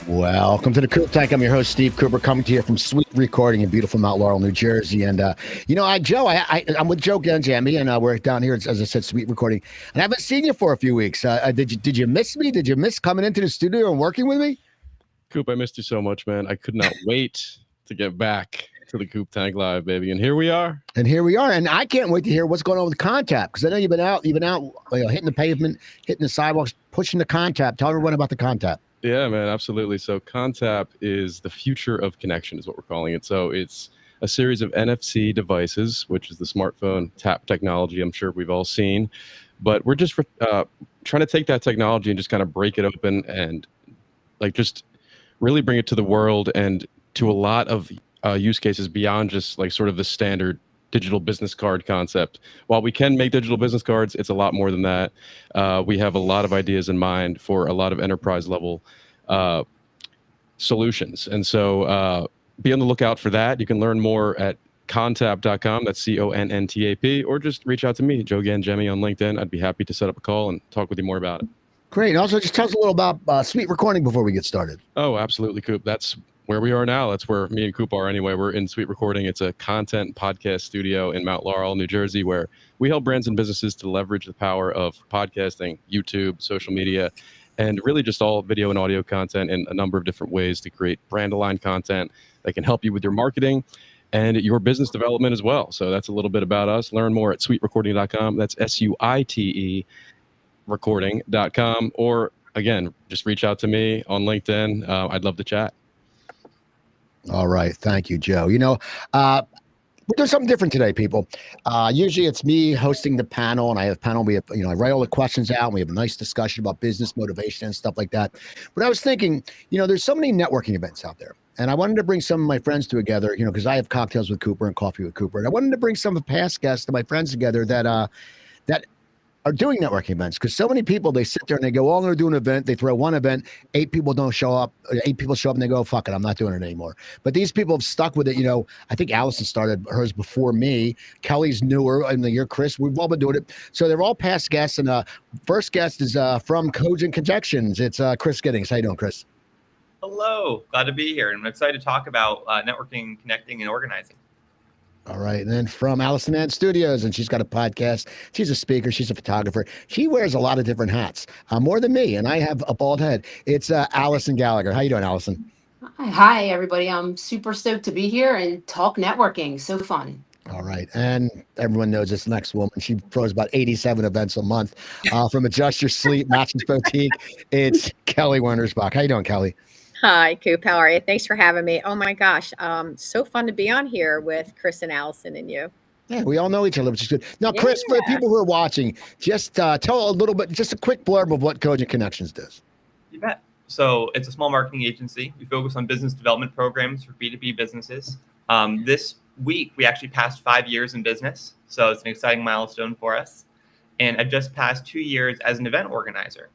Welcome to the Coop Tank. I'm your host, Steve Cooper, coming to you from Sweet Recording in beautiful Mount Laurel, New Jersey. And, I'm with Joe Ganjami, and we're down here, as I said, Sweet Recording. And I haven't seen you for a few weeks. Did you miss me? Did you miss coming into the studio and working with me? Coop, I missed you so much, man. I could not wait to get back to the Coop Tank Live, baby. And here we are. And I can't wait to hear what's going on with Contact, because I know you've been out, hitting the pavement, hitting the sidewalks, pushing the Contact. Tell everyone about the Contact. Yeah, man, absolutely. So Contap is the future of connection is what we're calling it. So it's a series of NFC devices, which is the smartphone tap technology I'm sure we've all seen. But we're just trying to take that technology and just kind of break it open and just really bring it to the world and to a lot of use cases beyond just sort of the standard digital business card concept. While we can make digital business cards, it's a lot more than that. We have a lot of ideas in mind for a lot of enterprise level solutions. And so be on the lookout for that. You can learn more at contap.com. That's CONNTAP, or just reach out to me, Joe Ganjami, on LinkedIn. I'd be happy to set up a call and talk with you more about it. Great. And also just tell us a little about Sweet Recording before we get started. Oh, absolutely, Coop. That's where we are now. That's where me and Coop are anyway. We're in Sweet Recording. It's a content podcast studio in Mount Laurel, New Jersey, where we help brands and businesses to leverage the power of podcasting, YouTube, social media, and really just all video and audio content in a number of different ways to create brand-aligned content that can help you with your marketing and your business development as well. So that's a little bit about us. Learn more at sweetrecording.com. That's SUITE recording.com. Or, again, just reach out to me on LinkedIn. I'd love to chat. All right. Thank you, Joe. We're doing something different today, people. Usually it's me hosting the panel, and I have a panel. We have, I write all the questions out, and we have a nice discussion about business motivation and stuff like that. But I was thinking, there's so many networking events out there, and I wanted to bring some of my friends together, because I have cocktails with Cooper and coffee with Cooper. And I wanted to bring some of the past guests of my friends together that are doing networking events, because so many people, they sit there and they go, I'm going to do an event. They throw one event, 8 people don't show up. 8 people show up and they go, fuck it, I'm not doing it anymore. But these people have stuck with it. I think Allison started hers before me. Kelly's newer in the year. Chris, we've all been doing it. So they're all past guests. And first guest is from Cogent Connections. It's Chris Gittings. How you doing, Chris? Hello. Glad to be here. And I'm excited to talk about networking, connecting, and organizing. All right. And then from Allison Anne Studios, and she's got a podcast. She's a speaker. She's a photographer. She wears a lot of different hats, more than me. And I have a bald head. It's Allison Gallagher. How you doing, Allison? Hi, everybody. I'm super stoked to be here and talk networking. So fun. All right. And everyone knows this next woman. She throws about 87 events a month from Adjust Your Sleep Mattress Boutique. It's Kelly Wernersbach. How you doing, Kelly? Hi, Coop. How are you? Thanks for having me. Oh my gosh. So fun to be on here with Chris and Allison and you. Yeah, we all know each other, which is good. Now, Chris, for the people who are watching, just tell a little bit, just a quick blurb of what Cogent Connections does. You bet. So it's a small marketing agency. We focus on business development programs for B2B businesses. This week, we actually passed 5 years in business. So it's an exciting milestone for us. And I've just passed 2 years as an event organizer.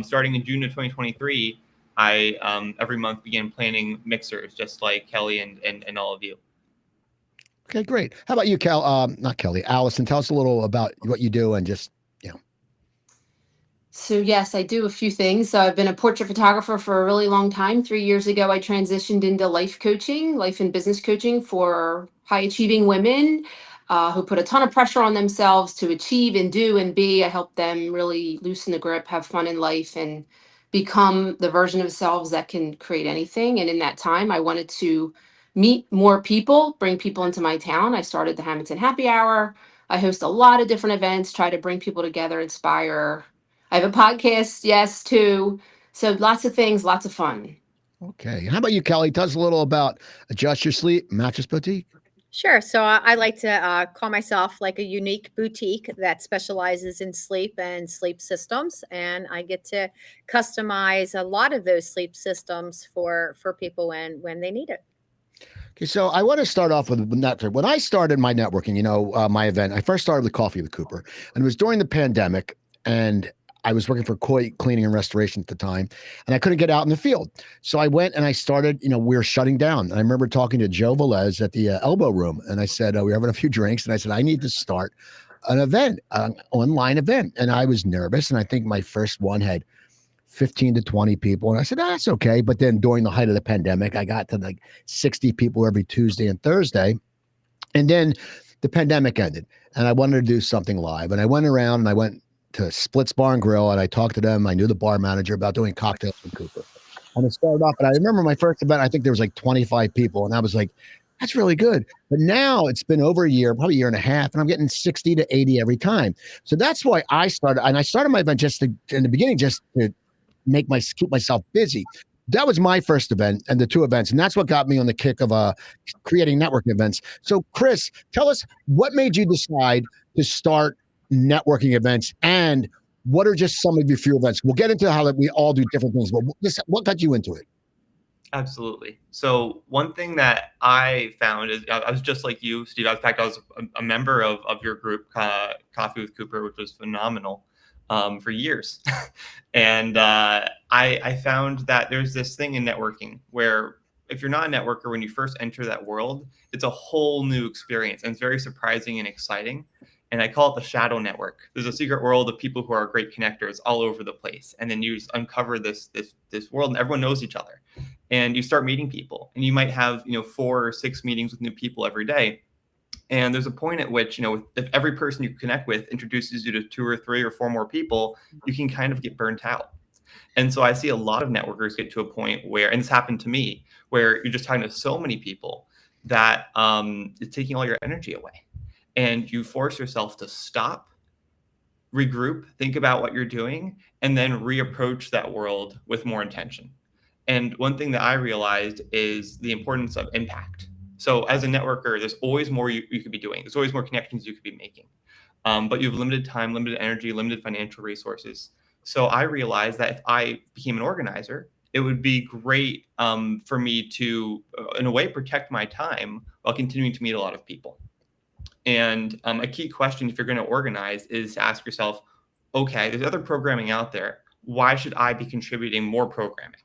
Starting in June of 2023, I every month began planning mixers, just like Kelly and all of you. Okay, great. How about you, not Kelly, Allison? Tell us a little about what you do and just, So yes, I do a few things. So I've been a portrait photographer for a really long time. 3 years ago, I transitioned into life coaching, life and business coaching for high achieving women who put a ton of pressure on themselves to achieve and do and be. I help them really loosen the grip, have fun in life, and become the version of themselves that can create anything. And in that time, I wanted to meet more people, bring people into my town. I started the Hamilton Happy Hour. I host a lot of different events, try to bring people together, inspire. I have a podcast, yes, too. So lots of things, lots of fun. Okay. How about you, Kelly? Tell us a little about Adjust Your Sleep Mattress Boutique. Sure. So I like to call myself like a unique boutique that specializes in sleep and sleep systems. And I get to customize a lot of those sleep systems for people when they need it. Okay, so I want to start off with that. When I started my networking, my event, I first started with Coffee with Cooper, and it was during the pandemic, and I was working for Koi Cleaning and Restoration at the time, and I couldn't get out in the field. So I went and I started, we were shutting down. And I remember talking to Joe Velez at the Elbow Room, and I said, we were having a few drinks, and I said, I need to start an event, an online event. And I was nervous, and I think my first one had 15 to 20 people. And I said, that's okay. But then during the height of the pandemic, I got to like 60 people every Tuesday and Thursday. And then the pandemic ended and I wanted to do something live. And I went around and I went to Splits Bar and Grill and I talked to them. I knew the bar manager about doing cocktails with Cooper. And it started off. And I remember my first event, I think there was like 25 people. And I was like, that's really good. But now it's been over a year, probably a year and a half, and I'm getting 60 to 80 every time. So that's why I started. And I started my event just to, in the beginning, just to keep myself busy. That was my first event and the two events. And that's what got me on the kick of creating networking events. So Chris, tell us what made you decide to start networking events and what are just some of your few events? We'll get into how we all do different things, but what got you into it? Absolutely. So one thing that I found is I was just like you, Steve. In fact, I was a member of your group, Coffee with Cooper, which was phenomenal for years. And I found that there's this thing in networking where if you're not a networker, when you first enter that world, it's a whole new experience and it's very surprising and exciting. And I call it the shadow network. There's a secret world of people who are great connectors all over the place. And then you just uncover this world and everyone knows each other. And you start meeting people and you might have, 4 or 6 meetings with new people every day. And there's a point at which, if every person you connect with introduces you to 2 or 3 or 4 more people, you can kind of get burnt out. And so I see a lot of networkers get to a point where, and this happened to me, where you're just talking to so many people that it's taking all your energy away. And you force yourself to stop, regroup, think about what you're doing, and then reapproach that world with more intention. And one thing that I realized is the importance of impact. So as a networker, there's always more you could be doing. There's always more connections you could be making. But you have limited time, limited energy, limited financial resources. So I realized that if I became an organizer, it would be great for me to, in a way, protect my time while continuing to meet a lot of people. And a key question, if you're going to organize, is to ask yourself, okay, there's other programming out there. Why should I be contributing more programming,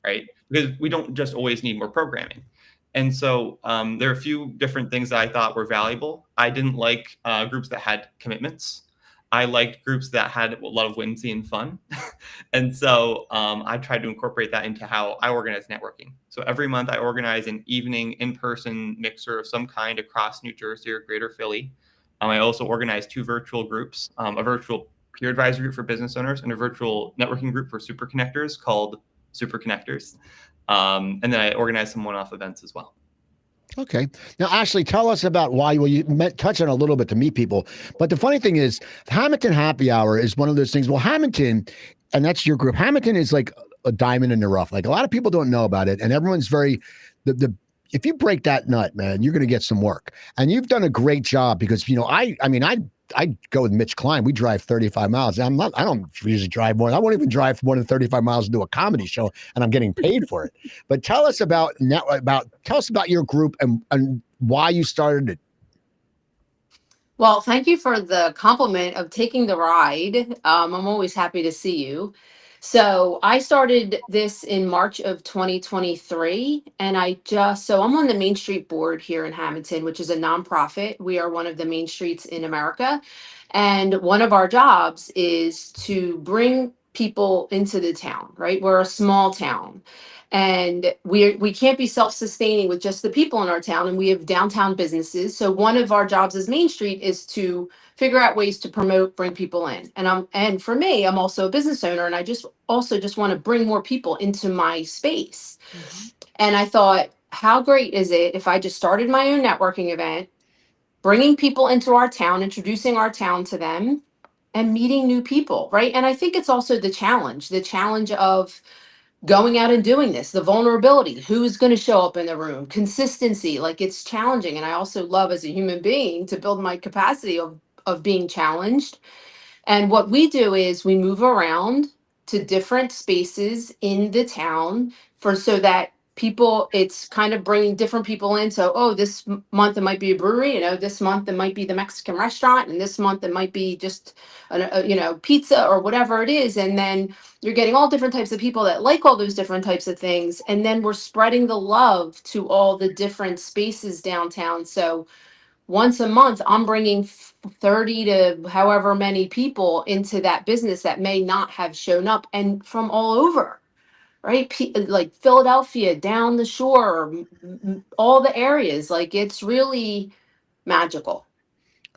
right? Because we don't just always need more programming. And so there are a few different things that I thought were valuable. I didn't like groups that had commitments. I liked groups that had a lot of whimsy and fun. And so I tried to incorporate that into how I organize networking. So every month I organize an evening in-person mixer of some kind across New Jersey or Greater Philly. I also organize 2 virtual groups, a virtual peer advisory group for business owners and a virtual networking group for super connectors called Super Connectors. And then I organize some one-off events as well. Okay. Now, Ashley, tell us about why. Well, you touch on a little bit to meet people, but the funny thing is, Hamilton Happy Hour is one of those things. Well, Hamilton, and that's your group. Hamilton is like a diamond in the rough. Like a lot of people don't know about it, and everyone's very if you break that nut, man, you're going to get some work. And you've done a great job because I go with Mitch Klein. We drive 35 miles. I don't usually drive more. I won't even drive more than 35 miles to do a comedy show, and I'm getting paid for it. But tell us about your group and why you started it. Well, thank you for the compliment of taking the ride. I'm always happy to see you. So I started this in March of 2023, and I'm on the Main Street board here in Hamilton, which is a nonprofit. We are one of the main streets in America. And one of our jobs is to bring people into the town, right? We're a small town. And we can't be self-sustaining with just the people in our town, and we have downtown businesses. So one of our jobs as Main Street is to figure out ways to promote, bring people in. And for me, I'm also a business owner, and I just want to bring more people into my space. Mm-hmm. And I thought, how great is it if I just started my own networking event, bringing people into our town, introducing our town to them, and meeting new people, right? And I think it's also the challenge of going out and doing this, the vulnerability, who's going to show up in the room, consistency, like it's challenging. And I also love as a human being to build my capacity of being challenged. And what we do is we move around to different spaces in the town so that people, it's kind of bringing different people in. So, this month it might be a brewery, this month it might be the Mexican restaurant, and this month it might be just, pizza or whatever it is. And then you're getting all different types of people that like all those different types of things. And then we're spreading the love to all the different spaces downtown. So once a month, I'm bringing 30 to however many people into that business that may not have shown up and from all over, right? Like Philadelphia, down the shore, all the areas. Like it's really magical.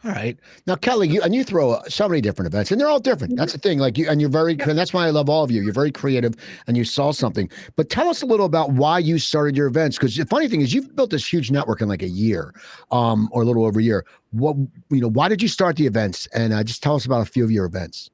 All right. Now, Kelly, you throw so many different events, and they're all different. That's the thing. Like you're very, and that's why I love all of you. You're very creative, and you saw something. But tell us a little about why you started your events, because the funny thing is, you've built this huge network in like a year, or a little over a year. Why did you start the events? And just tell us about a few of your events.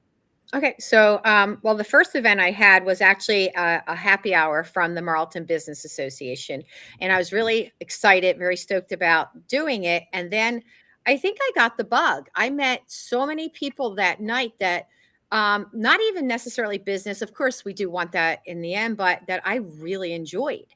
Okay, so well, the first event I had was actually a happy hour from the Marlton Business Association, and I was really excited, very stoked about doing it. And then I think I got the bug. I met so many people that night that not even necessarily business. Of course, we do want that in the end, but that I really enjoyed.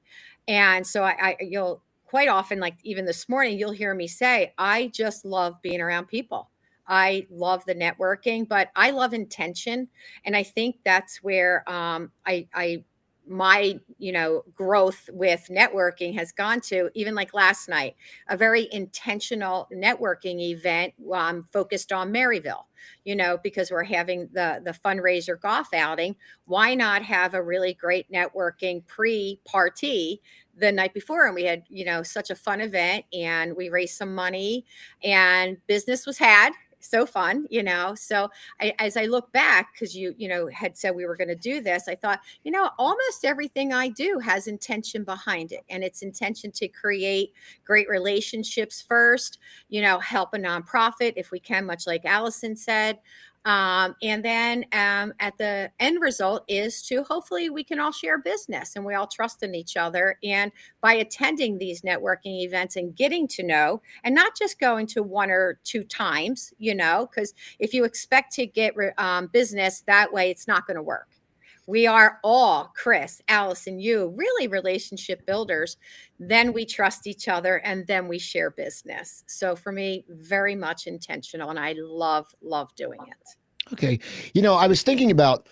And so you'll quite often, like even this morning, you'll hear me say, I just love being around people. I love the networking, but I love intention, and I think that's where my growth with networking has gone to. Even like last night, a very intentional networking event focused on Maryville. Because we're having the fundraiser golf outing. Why not have a really great networking pre-party the night before? And we had such a fun event, and we raised some money, and business was had. So fun. So as I look back, because you had said we were going to do this, I thought, almost everything I do has intention behind it, and it's intention to create great relationships first, help a nonprofit if we can, much like Allison said. And then at the end result is to hopefully we can all share business and we all trust in each other. And by attending these networking events and getting to know, and not just going to one or two times, because if you expect to get business that way, it's not going to work. We are all, Chris, Allison, you, really relationship builders. Then we trust each other, and then we share business. So for me, very much intentional, and I love doing it. Okay. I was thinking about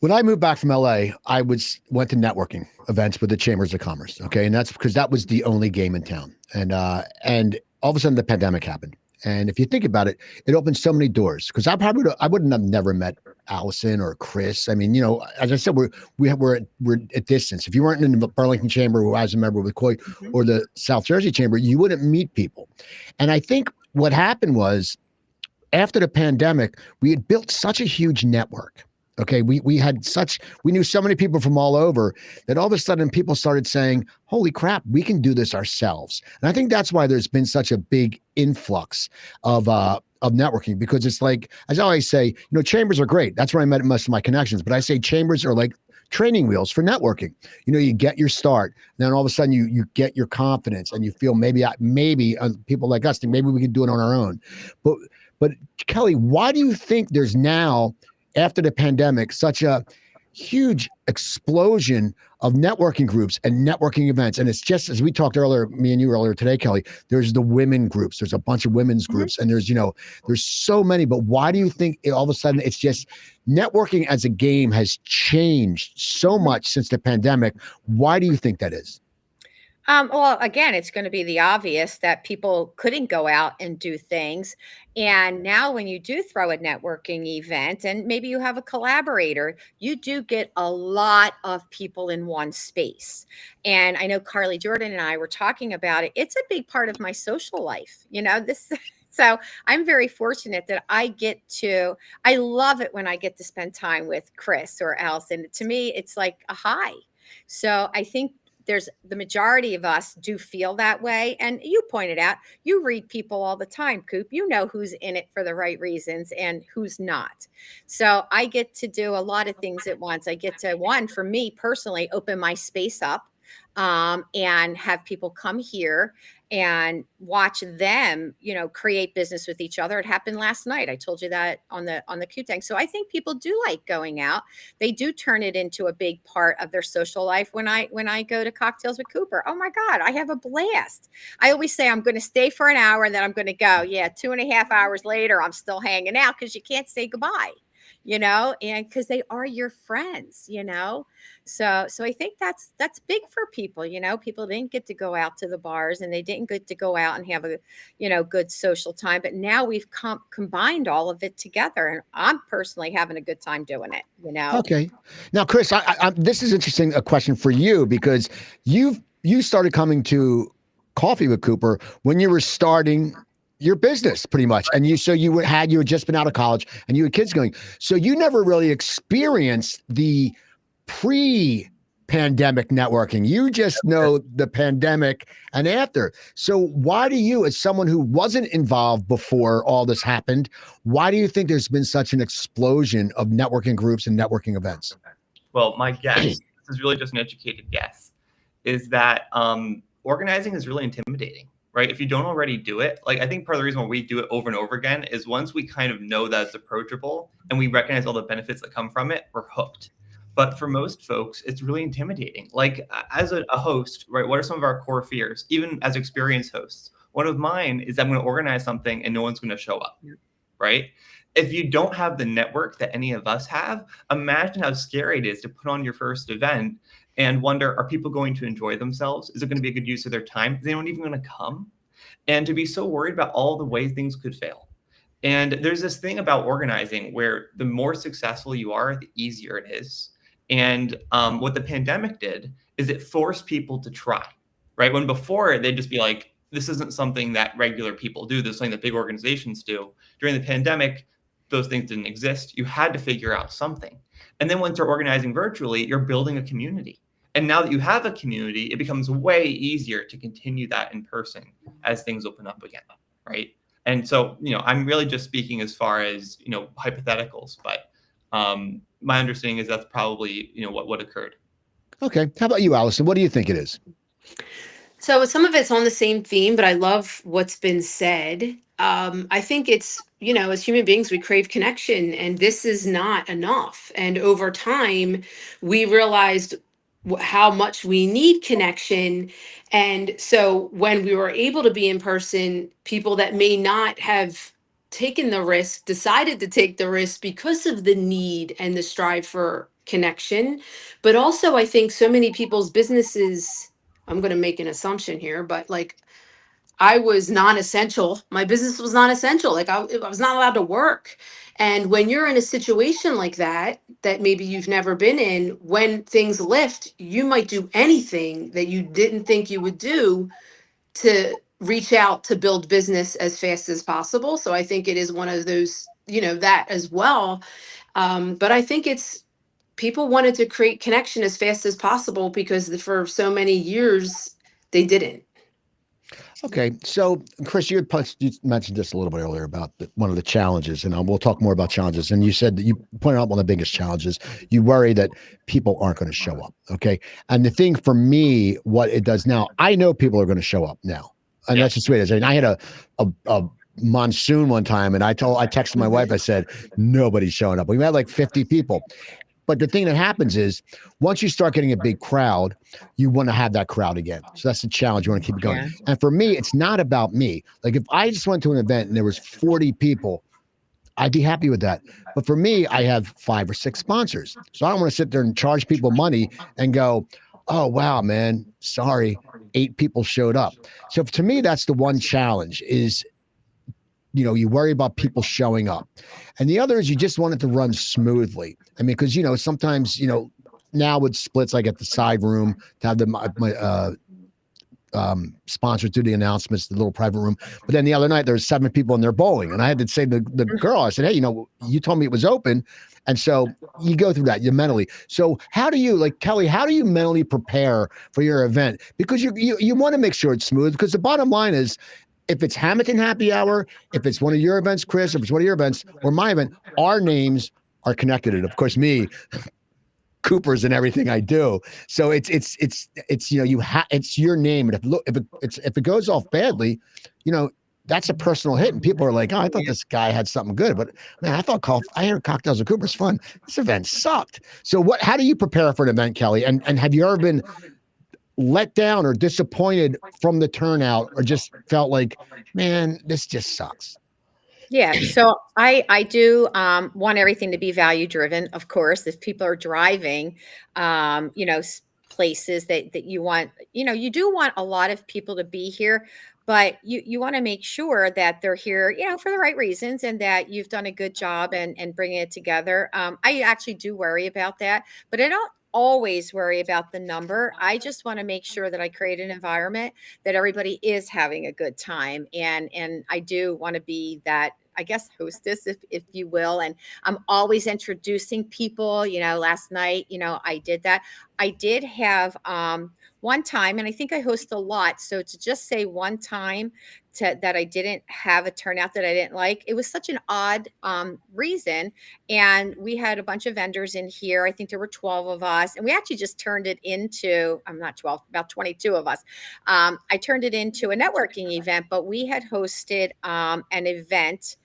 when I moved back from LA, I went to networking events with the Chambers of Commerce. Okay. And that's because that was the only game in town. And all of a sudden the pandemic happened. And if you think about it, it opened so many doors, because I wouldn't have never met Allison or Chris. I mean, as I said, we're at distance. If you weren't in the Burlington Chamber, who I was a member with Coy, or the South Jersey Chamber, you wouldn't meet people. And I think what happened was, after the pandemic, we had built such a huge network. Okay. We knew so many people from all over that all of a sudden people started saying, holy crap, we can do this ourselves. And I think that's why there's been such a big influx of networking, because it's like, as I always say, chambers are great. That's where I met most of my connections. But I say chambers are like training wheels for networking. You get your start, then all of a sudden you get your confidence, and you feel maybe people like us think maybe we can do it on our own. But Kelly, why do you think there's now, after the pandemic, such a huge explosion of networking groups and networking events? And it's just, as we talked earlier, me and you earlier today, Kelly, there's the women groups, there's a bunch of women's groups, and there's so many. But why do you think all of a sudden it's just networking as a game has changed so much since the pandemic? Why do you think that is? Well, again, it's going to be the obvious that people couldn't go out and do things. And now when you do throw a networking event and maybe you have a collaborator, you do get a lot of people in one space. And I know Carly Jordan and I were talking about it. It's a big part of my social life, this. So I'm very fortunate that I love it when I get to spend time with Chris or Allison. To me, it's like a high. So I think there's the majority of us do feel that way. And you pointed out, you read people all the time, Coop. You know who's in it for the right reasons and who's not. So I get to do a lot of things at once. I get to, for me personally, open my space up and have people come here and watch them, create business with each other. It happened last night. I told you that on the Coop Tank. So I think people do like going out. They do turn it into a big part of their social life. When I go to Cocktails with Cooper, oh my God, I have a blast. I always say I'm going to stay for an hour and then I'm going to go. Yeah, 2.5 hours later, I'm still hanging out because you can't say goodbye. and because they are your friends, so I think that's big for people. People didn't get to go out to the bars, and they didn't get to go out and have a good social time, but now we've combined all of it together, and I'm personally having a good time doing it. Okay. Now, Chris, this is interesting. A question for you, because you started coming to Coffee with Cooper when you were starting your business, pretty much, and you had just been out of college and you had kids going, so you never really experienced the pre-pandemic networking. You just know the pandemic and after. So why do you, as someone who wasn't involved before all this happened, why do you think there's been such an explosion of networking groups and networking events? Well, my guess, this is really just an educated guess, is that organizing is really intimidating, right? If you don't already do it, like I think part of the reason why we do it over and over again is once we kind of know that it's approachable and we recognize all the benefits that come from it, we're hooked. But for most folks, it's really intimidating. Like as a host, right? What are some of our core fears? Even as experienced hosts, one of mine is I'm going to organize something and no one's going to show up, right? If you don't have the network that any of us have, imagine how scary it is to put on your first event and wonder, are people going to enjoy themselves? Is it going to be a good use of their time? Is anyone even going to come? And to be so worried about all the ways things could fail. And there's this thing about organizing where the more successful you are, the easier it is. And what the pandemic did is it forced people to try, right? When before they'd just be like, this isn't something that regular people do. This is something that big organizations do. During the pandemic, those things didn't exist. You had to figure out something. And then once you're organizing virtually, you're building a community. And now that you have a community, it becomes way easier to continue that in person as things open up again, right? And so, I'm really just speaking as far as, hypotheticals, but my understanding is that's probably, what occurred. Okay. How about you, Allison? What do you think it is? So some of it's on the same theme, but I love what's been said. I think it's, as human beings, we crave connection, and this is not enough. And over time, we realized how much we need connection. And so when we were able to be in person, people that may not have taken the risk decided to take the risk because of the need and the strive for connection. But also, I think so many people's businesses, I'm going to make an assumption here, but like I was non-essential. My business was non-essential. Like I was not allowed to work. And when you're in a situation like that maybe you've never been in, when things lift, you might do anything that you didn't think you would do to reach out to build business as fast as possible. So I think it is one of those, that as well. But I think it's people wanted to create connection as fast as possible because for so many years they didn't. Okay, so Chris, you mentioned this a little bit earlier about one of the challenges, and we'll talk more about challenges. And you said that you pointed out one of the biggest challenges. You worry that people aren't going to show up. Okay, and the thing for me, what it does now, I know people are going to show up now, and that's just the way it is. And I had a monsoon one time, and I texted my wife. I said nobody's showing up. We had like 50 people. But the thing that happens is once you start getting a big crowd, you want to have that crowd again. So that's the challenge. You want to keep it going. Yeah. And for me, it's not about me. Like if I just went to an event and there was 40 people, I'd be happy with that. But for me, I have 5 or 6 sponsors. So I don't want to sit there and charge people money and go, oh, wow, man, sorry, 8 people showed up. So to me, that's the one challenge is, you worry about people showing up. And the other is you just want it to run smoothly. I mean, because, sometimes, now with splits, I get the side room to have my sponsors do the announcements, the little private room. But then the other night, there was 7 people in there bowling. And I had to say to the girl, I said, hey, you told me it was open. And so you go through that, you mentally. So how do you, like Kelly, how do you mentally prepare for your event? Because you want to make sure it's smooth, because the bottom line is, if it's Hamilton Happy Hour, if it's one of your events, Chris, if it's one of your events or my event, our names are connected. And of course, me, Cooper's and everything I do. So it's it's your name. And if it goes off badly, that's a personal hit. And people are like, oh, I thought this guy had something good, but man, I heard Cocktails with Cooper's fun. This event sucked. So how do you prepare for an event, Kelly? And have you ever been let down or disappointed from the turnout, or just felt like, man, this just sucks? Yeah, so I do want everything to be value driven, of course. If people are driving, places that you want, you do want a lot of people to be here, but you want to make sure that they're here, for the right reasons, and that you've done a good job and bringing it together. I actually do worry about that, but I don't always worry about the number. I just want to make sure that I create an environment that everybody is having a good time, and I do want to be that, I guess, hostess, if you will. And I'm always introducing people. Last night, I did that. I did have one time, and I think I host a lot. So to just say one time that I didn't have a turnout that I didn't like, it was such an odd reason. And we had a bunch of vendors in here. I think there were 12 of us, and we actually just turned it into, I'm not 12, about 22 of us. I turned it into a networking event, but we had hosted an event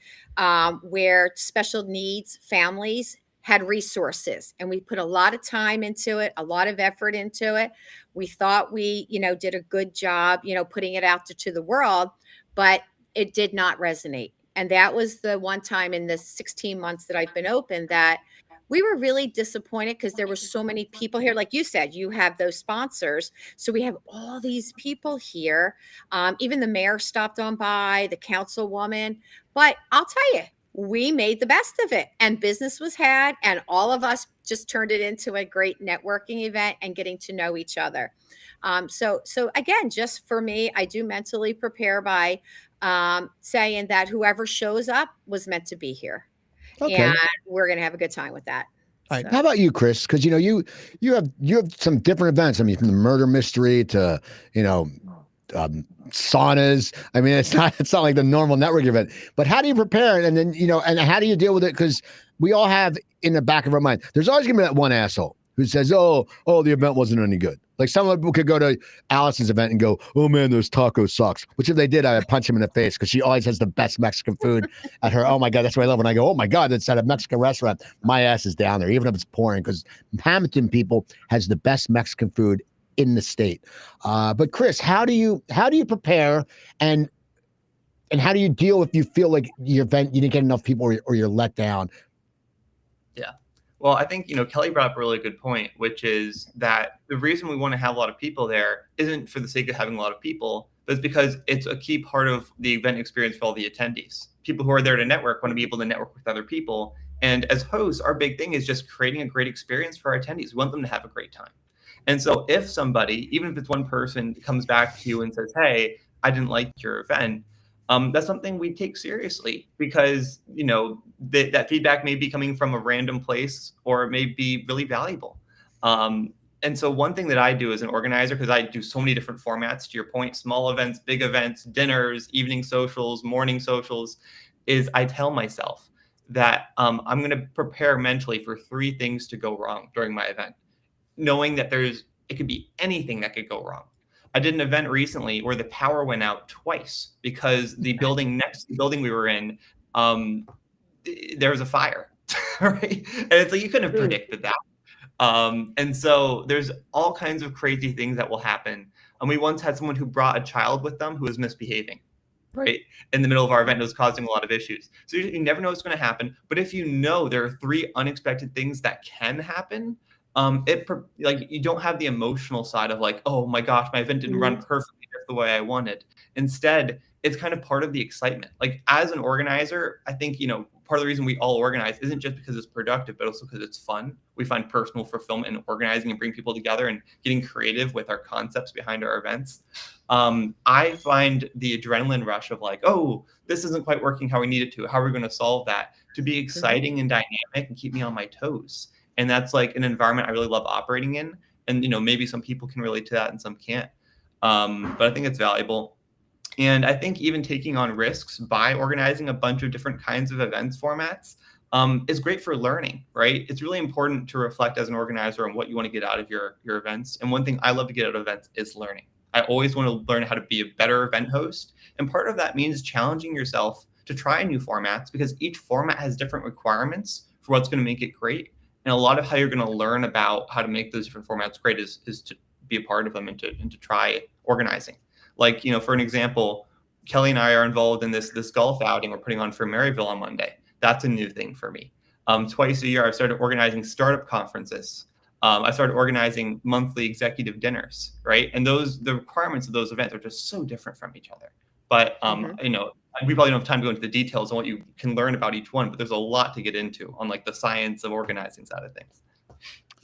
where special needs families had resources, and we put a lot of time into it, a lot of effort into it. We thought we, did a good job, putting it out to the world, but it did not resonate. And that was the one time in the 16 months that I've been open that we were really disappointed, because there were so many people here. Like you said, you have those sponsors. So we have all these people here. Even the mayor stopped on by, the councilwoman. But I'll tell you, we made the best of it, and business was had, and all of us just turned it into a great networking event and getting to know each other. So again, just for me, I do mentally prepare by saying that whoever shows up was meant to be here. Okay. And we're going to have a good time with that. All right. So. How about you, Chris? Because you have some different events. I mean, from the murder mystery to saunas. I mean, it's not like the normal network event. But how do you prepare it? And then and how do you deal with it? Because we all have in the back of our mind, there's always gonna be that one asshole who says, "Oh, the event wasn't any good." Like some people could go to Allison's event and go, "Oh man, those tacos sucks." Which if they did, I would punch him in the face, because she always has the best Mexican food at her. Oh my God, that's what I love. When I go, "Oh my God, it's at a Mexican restaurant," my ass is down there, even if it's pouring, because Hamilton people has the best Mexican food in the state. But Chris, how do you prepare, and how do you deal if you feel like your event, you didn't get enough people, or you're let down? Yeah. Well, I think, Kelly brought up a really good point, which is that the reason we want to have a lot of people there isn't for the sake of having a lot of people, but it's because it's a key part of the event experience for all the attendees. People who are there to network want to be able to network with other people. And as hosts, our big thing is just creating a great experience for our attendees. We want them to have a great time. And so if somebody, even if it's one person, comes back to you and says, "Hey, I didn't like your event," that's something we take seriously, because, that feedback may be coming from a random place, or it may be really valuable. And so one thing that I do as an organizer, because I do so many different formats, to your point, small events, big events, dinners, evening socials, morning socials, is I tell myself that I'm going to prepare mentally for 3 things to go wrong during my event, knowing that it could be anything that could go wrong. I did an event recently where the power went out twice because the building next to the building we were in, there was a fire, right? And it's like, you couldn't have predicted that. And so there's all kinds of crazy things that will happen. And we once had someone who brought a child with them who was misbehaving, right, in the middle of our event. It was causing a lot of issues. So you never know what's going to happen. But if there are 3 unexpected things that can happen, you don't have the emotional side of like, "Oh my gosh, my event didn't run perfectly just the way I wanted." Instead, it's kind of part of the excitement. Like, as an organizer, I think, part of the reason we all organize isn't just because it's productive, but also because it's fun. We find personal fulfillment in organizing and bring people together and getting creative with our concepts behind our events. I find the adrenaline rush of like, "Oh, this isn't quite working how we need it to. How are we going to solve that?" to be exciting and dynamic and keep me on my toes. And that's like an environment I really love operating in. And, maybe some people can relate to that and some can't. But I think it's valuable. And I think even taking on risks by organizing a bunch of different kinds of events formats is great for learning, right? It's really important to reflect as an organizer on what you want to get out of your events. And one thing I love to get out of events is learning. I always want to learn how to be a better event host. And part of that means challenging yourself to try new formats, because each format has different requirements for what's going to make it great. And a lot of how you're going to learn about how to make those different formats great is to be a part of them and to try organizing. Like, for an example, Kelly and I are involved in this golf outing we're putting on for Maryville on Monday. That's a new thing for me. Twice a year, I've started organizing startup conferences. I started organizing monthly executive dinners, right? And the requirements of those events are just so different from each other. But you know, we probably don't have time to go into the details on what you can learn about each one, but there's a lot to get into on like the science of organizing side of things.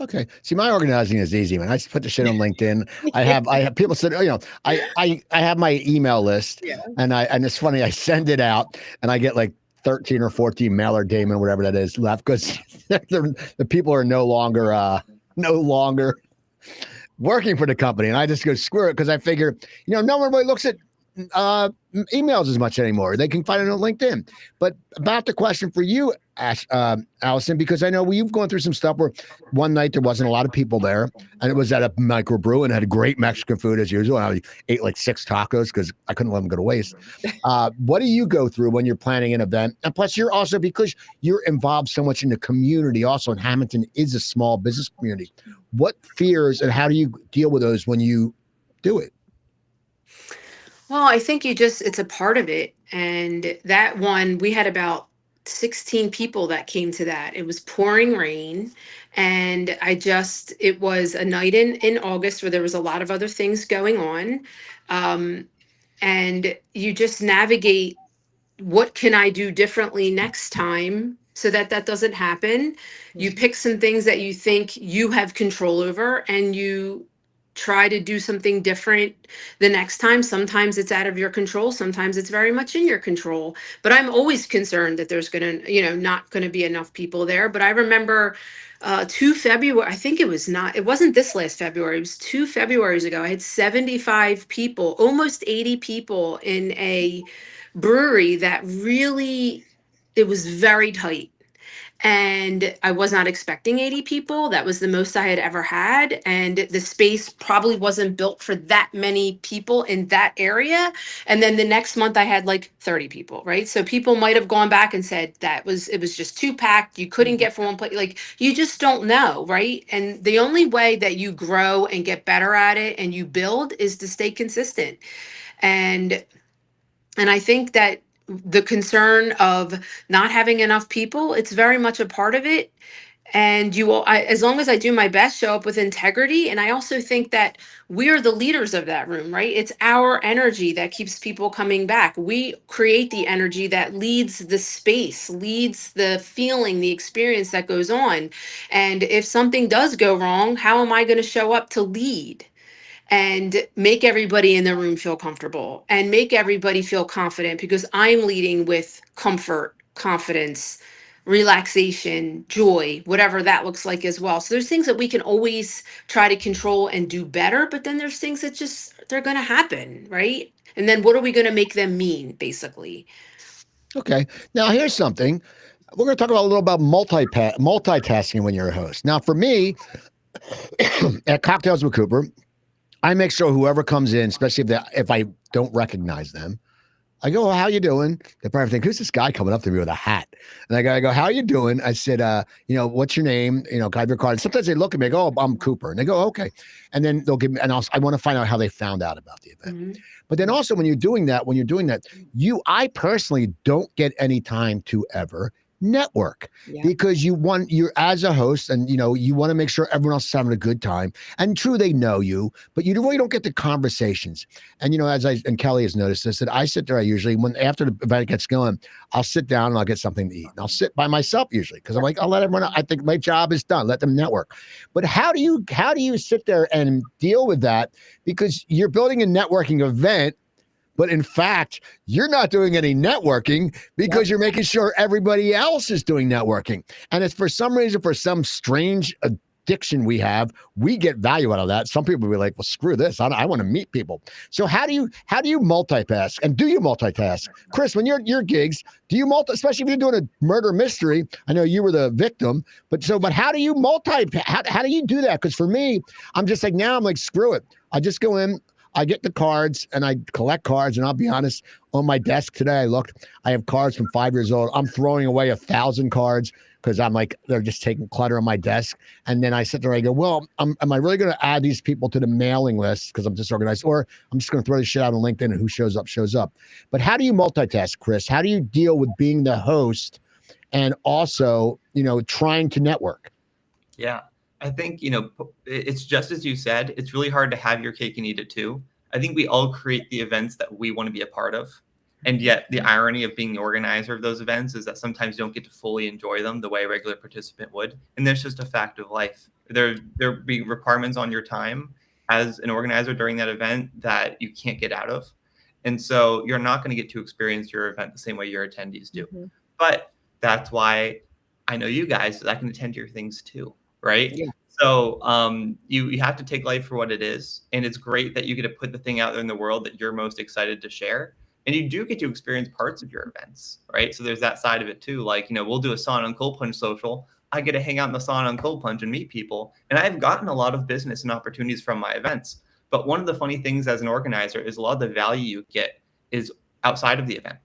Okay. See, my organizing is easy, man. I just put the shit on LinkedIn. I have people said, you know, I have my email list, and it's funny. I send it out, and I get like 13 or 14 mailer daemon, whatever that is, left because the people are no longer working for the company, and I just go screw it because I figure, you know, no one really looks at emails as much anymore. They can find it on LinkedIn. But about the question for you, Allison, because I know you've gone through some stuff where one night there wasn't a lot of people there, and it was at a microbrew and had great Mexican food as usual. I ate like 6 tacos because I couldn't let them go to waste. What do you go through when you're planning an event? And plus, you're also, because you're involved so much in the community, also, and Hamilton is a small business community. What fears and how do you deal with those when you do it? Well, I think it's a part of it. And that one, we had about 16 people that came to that. It was pouring rain. And it was a night in August where there was a lot of other things going on. And you just navigate, what can I do differently next time so that doesn't happen? You pick some things that you think you have control over, and you try to do something different the next time. Sometimes it's out of your control. Sometimes it's very much in your control. But I'm always concerned that there's not going to be enough people there. But I remember 2 February, I think it wasn't this last February, it was 2 Februarys ago. I had 75 people, almost 80 people in a brewery that really, it was very tight. And I was not expecting 80 people. That was the most I had ever had. And the space probably wasn't built for that many people in that area. And then the next month I had like 30 people, right? So people might have gone back and said it was just too packed. You couldn't get from one place. Like, you just don't know, right? And the only way that you grow and get better at it and you build is to stay consistent. And I think that the concern of not having enough people, it's very much a part of it. And as long as I do my best, show up with integrity. And I also think that we're the leaders of that room, right? It's our energy that keeps people coming back. We create the energy that leads the space, leads the feeling, the experience that goes on. And if something does go wrong, how am I going to show up to lead and make everybody in the room feel comfortable and make everybody feel confident? Because I'm leading with comfort, confidence, relaxation, joy, whatever that looks like as well. So there's things that we can always try to control and do better, but then there's things that they're going to happen, right? And then what are we going to make them mean, basically? Okay. Now here's something. We're going to talk a little about multitasking when you're a host. Now for me, at Cocktails with Cooper, I make sure whoever comes in, especially if I don't recognize them, I go, well, how you doing? They probably think, who's this guy coming up to me with a hat? And I go, how you doing? I said, what's your name? Can I have your card? And sometimes they look at me, I go, oh, I'm Cooper. And they go, okay. And then they'll give me, and I want to find out how they found out about the event. Mm-hmm. But then also when you're doing that, I personally don't get any time to ever network because you're as a host and you want to make sure everyone else is having a good time, and true, they know you, but you really don't get the conversations. And and Kelly has noticed this, that I sit there, I usually, after the event gets going, I'll sit down and I'll get something to eat, and I'll sit by myself usually because I'm like, I'll let everyone know. I think my job is done, let them network. But how do you sit there and deal with that, because you're building a networking event, but in fact, you're not doing any networking because you're making sure everybody else is doing networking. And it's for some reason, for some strange addiction we have, we get value out of that. Some people will be like, well, screw this. I want to meet people. So how do you multitask? And do you multitask? Chris, when you're at your gigs, do you especially if you're doing a murder mystery? I know you were the victim, but how do you how do you do that? Because for me, I'm just like, now I'm like, screw it. I just go in, I get the cards and I collect cards. And I'll be honest, on my desk today, I have cards from 5 years old. I'm throwing away 1,000 cards because I'm like, they're just taking clutter on my desk. And then I sit there and I go, well, am I really going to add these people to the mailing list because I'm disorganized, or I'm just going to throw this shit out on LinkedIn and who shows up, shows up. But how do you multitask, Chris? How do you deal with being the host and also, trying to network? Yeah, I think, it's just as you said, it's really hard to have your cake and eat it too. I think we all create the events that we want to be a part of. And yet the irony of being the organizer of those events is that sometimes you don't get to fully enjoy them the way a regular participant would. And that's just a fact of life. There be requirements on your time as an organizer during that event that you can't get out of. And so you're not going to get to experience your event the same way your attendees do. Mm-hmm. But that's why I know you guys, so I can attend your things too, right? Yeah. So you have to take life for what it is. And it's great that you get to put the thing out there in the world that you're most excited to share. And you do get to experience parts of your events, right? So there's that side of it too. Like, we'll do a sauna and cold plunge social. I get to hang out in the sauna and cold plunge and meet people. And I've gotten a lot of business and opportunities from my events. But one of the funny things as an organizer is a lot of the value you get is outside of the event.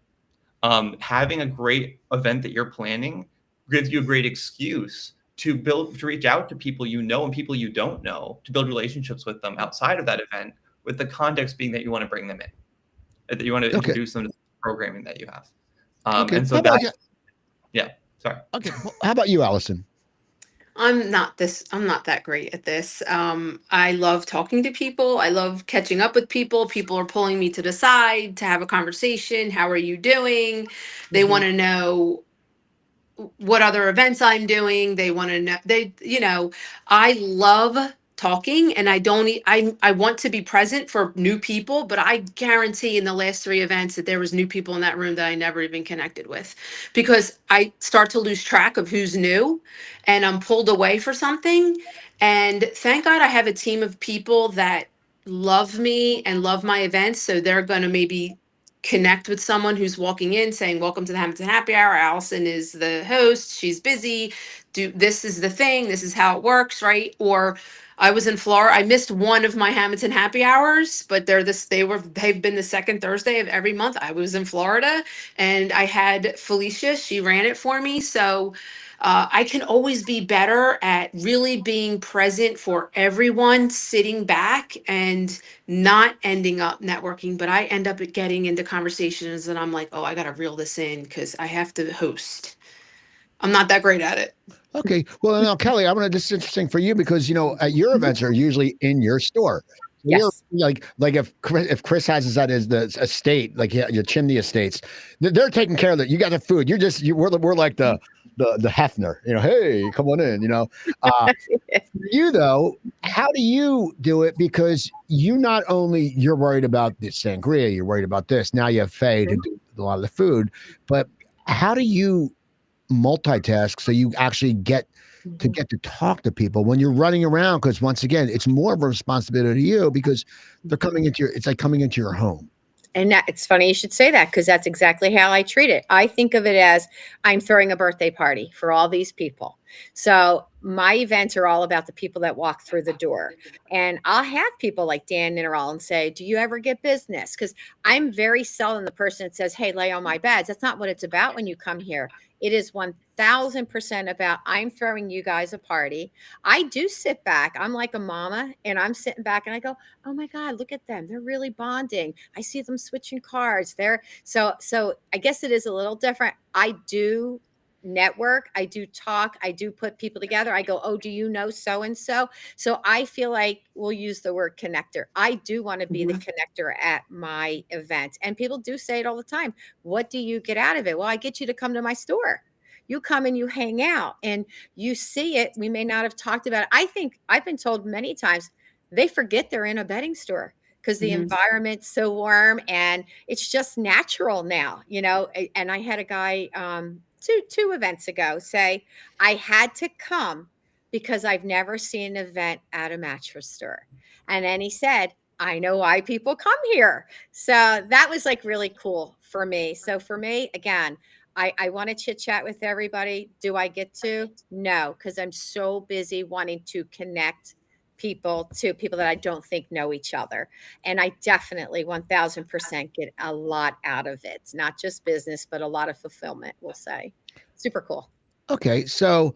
Having a great event that you're planning gives you a great excuse to reach out to people and people you don't know, to build relationships with them outside of that event, with the context being that you want to bring them in. That you want to introduce them to the programming that you have. And so sorry. Okay. Well, how about you, Allison? I'm not that great at this. I love talking to people. I love catching up with people. People are pulling me to the side to have a conversation. How are you doing? They want to know what other events I'm doing. They want to know, I love talking, and I want to be present for new people, but I guarantee in the last 3 events that there was new people in that room that I never even connected with, because I start to lose track of who's new and I'm pulled away for something. And thank God I have a team of people that love me and love my events. So they're going to maybe connect with someone who's walking in saying, welcome to the Hamilton Happy Hour. Allison is the host. She's busy. This is the thing. This is how it works, right? Or I was in Florida. I missed one of my Hamilton Happy Hours, but they've been the second Thursday of every month. I was in Florida and I had Felicia. She ran it for me. So I can always be better at really being present for everyone, sitting back and not ending up networking, but I end up getting into conversations and I'm like, oh, I got to reel this in because I have to host. I'm not that great at it. Okay. Well, now, Kelly, this is interesting for you because, at your events are usually in your store. Yes. Like if Chris has us at his the estate, like your chimney estates, they're taking care of that. You got the food. We're like the Hefner, hey, come on in, you though, how do you do it? Because not only you're worried about the sangria, you're worried about this. Now you have Faye to do a lot of the food, but how do you multitask so you actually get to talk to people when you're running around? Because once again, it's more of a responsibility to you because they're coming into it's like coming into your home. And it's funny you should say that because that's exactly how I treat it. I think of it as I'm throwing a birthday party for all these people. So my events are all about the people that walk through the door. And I'll have people like Dan Ninnerall and say, do you ever get business? Because I'm very seldom the person that says, hey, lay on my beds. That's not what it's about when you come here. It is 1000% about I'm throwing you guys a party. I do sit back. I'm like a mama and I'm sitting back and I go, oh my God, look at them. They're really bonding. I see them switching cards there. So I guess it is a little different. I do network. I do talk. I do put people together. I go, oh, do you know so-and-so? So I feel like we'll use the word connector. I do want to be the connector at my event. And people do say it all the time. What do you get out of it? Well, I get you to come to my store. You come and you hang out and you see it. We may not have talked about it. I think I've been told many times they forget they're in a bedding store because the environment's so warm and it's just natural now, and I had a guy, two events ago say, I had to come because I've never seen an event at a mattress store. And then he said, I know why people come here. So that was like really cool for me. So for me, again, I want to chit chat with everybody. Do I get to? No, because I'm so busy wanting to connect people to people that I don't think know each other. And I definitely 1000% get a lot out of it. Not just business, but a lot of fulfillment, we'll say. Super cool. Okay, so